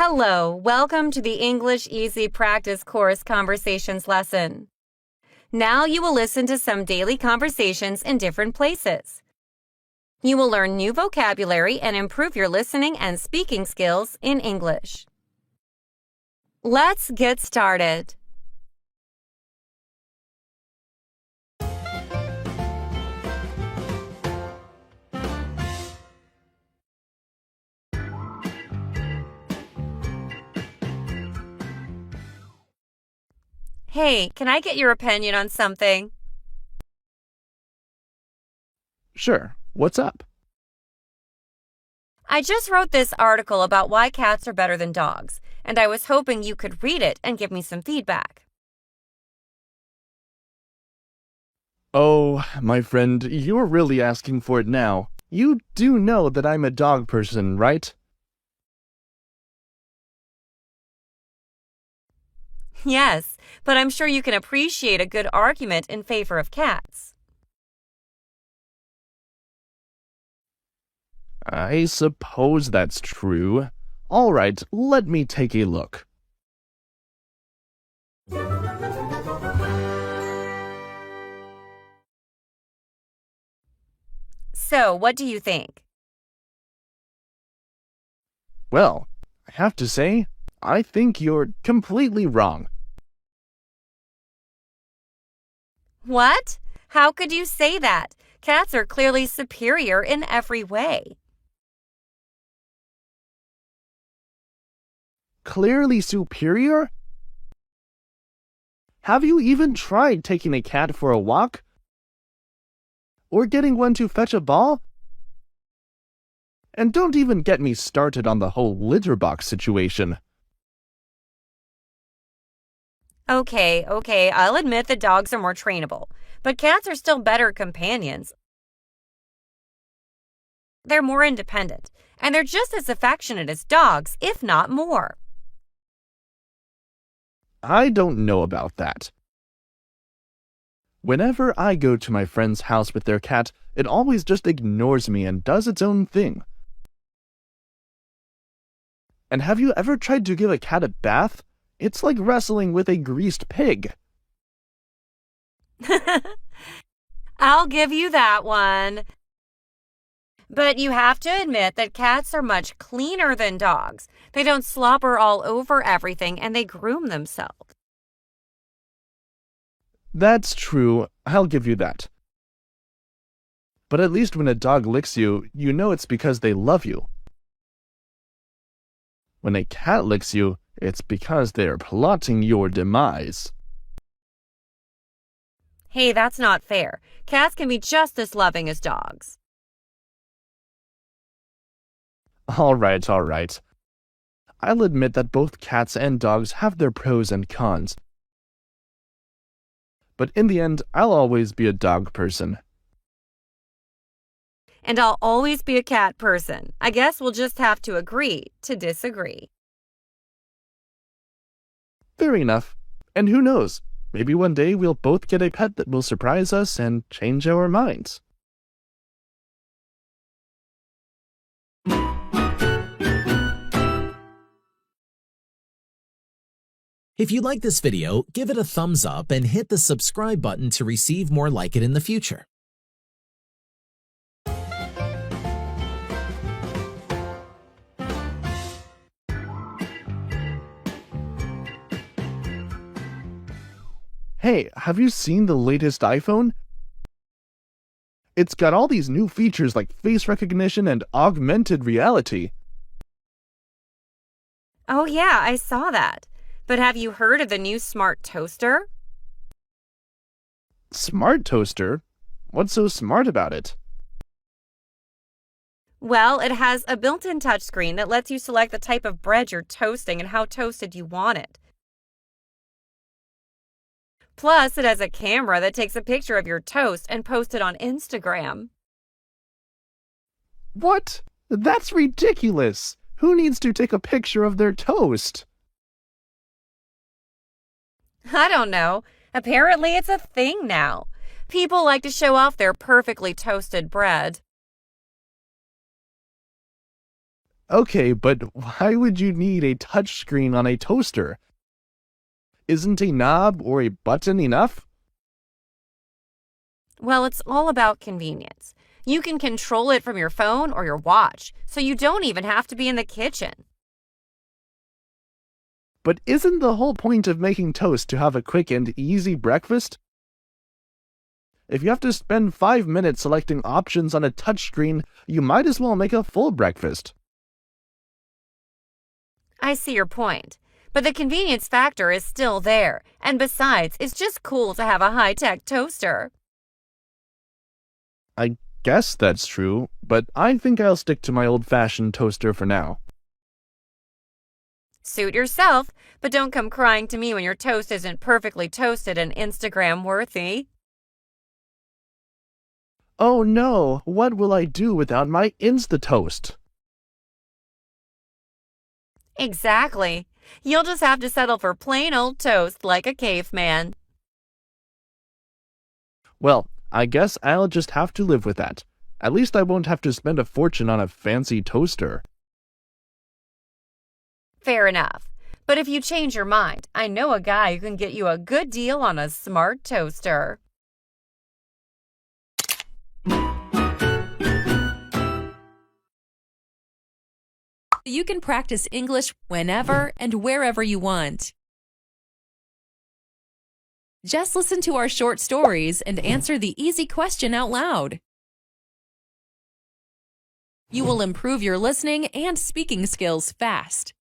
Hello, welcome to the English Easy Practice Course Conversations lesson. Now you will listen to some daily conversations in different places. You will learn new vocabulary and improve your listening and speaking skills in English. Let's get started. Hey, can I get your opinion on something? Sure. What's up? I just wrote this article about why cats are better than dogs, and I was hoping you could read it and give me some feedback. Oh, my friend, you're really asking for it now. You do know that I'm a dog person, right? Yes, but I'm sure you can appreciate a good argument in favor of cats. I suppose that's true. All right, let me take a look. So, what do you think? Well, I have to say, I think you're completely wrong. What? How could you say that? Cats are clearly superior in every way. Clearly superior? Have you even tried taking a cat for a walk? Or getting one to fetch a ball? And don't even get me started on the whole litter box situation. Okay, I'll admit that dogs are more trainable, but cats are still better companions. They're more independent, and they're just as affectionate as dogs, if not more. I don't know about that. Whenever I go to my friend's house with their cat, it always just ignores me and does its own thing. And have you ever tried to give a cat a bath? It's like wrestling with a greased pig. I'll give you that one. But you have to admit that cats are much cleaner than dogs. They don't slobber all over everything and they groom themselves. That's true, I'll give you that. But at least when a dog licks you, you know it's because they love you. When a cat licks you, it's because they are plotting your demise. Hey, that's not fair. Cats can be just as loving as dogs. All right. I'll admit that both cats and dogs have their pros and cons. But in the end, I'll always be a dog person. And I'll always be a cat person. I guess we'll just have to agree to disagree. Fair enough. And who knows? Maybe one day we'll both get a pet that will surprise us and change our minds. If you like this video, give it a thumbs up and hit the subscribe button to receive more like it in the future. Hey, have you seen the latest iPhone? It's got all these new features like face recognition and augmented reality. Oh yeah, I saw that. But have you heard of the new smart toaster? Smart toaster? What's so smart about it? Well, it has a built-in touchscreen that lets you select the type of bread you're toasting and how toasted you want it. Plus, it has a camera that takes a picture of your toast and posts it on Instagram. What? That's ridiculous! Who needs to take a picture of their toast? I don't know. Apparently, it's a thing now. People like to show off their perfectly toasted bread. Okay, but why would you need a touchscreen on a toaster? Isn't a knob or a button enough? Well, it's all about convenience. You can control it from your phone or your watch, so you don't even have to be in the kitchen. But isn't the whole point of making toast to have a quick and easy breakfast? If you have to spend 5 minutes selecting options on a touchscreen, you might as well make a full breakfast. I see your point, but the convenience factor is still there, and besides, it's just cool to have a high-tech toaster. I guess that's true, but I think I'll stick to my old-fashioned toaster for now. Suit yourself, but don't come crying to me when your toast isn't perfectly toasted and Instagram-worthy. Oh no, what will I do without my Insta-toast? Exactly. You'll just have to settle for plain old toast like a caveman. Well, I guess I'll just have to live with that. At least I won't have to spend a fortune on a fancy toaster. Fair enough. But if you change your mind, I know a guy who can get you a good deal on a smart toaster. You can practice English whenever and wherever you want. Just listen to our short stories and answer the easy question out loud. You will improve your listening and speaking skills fast.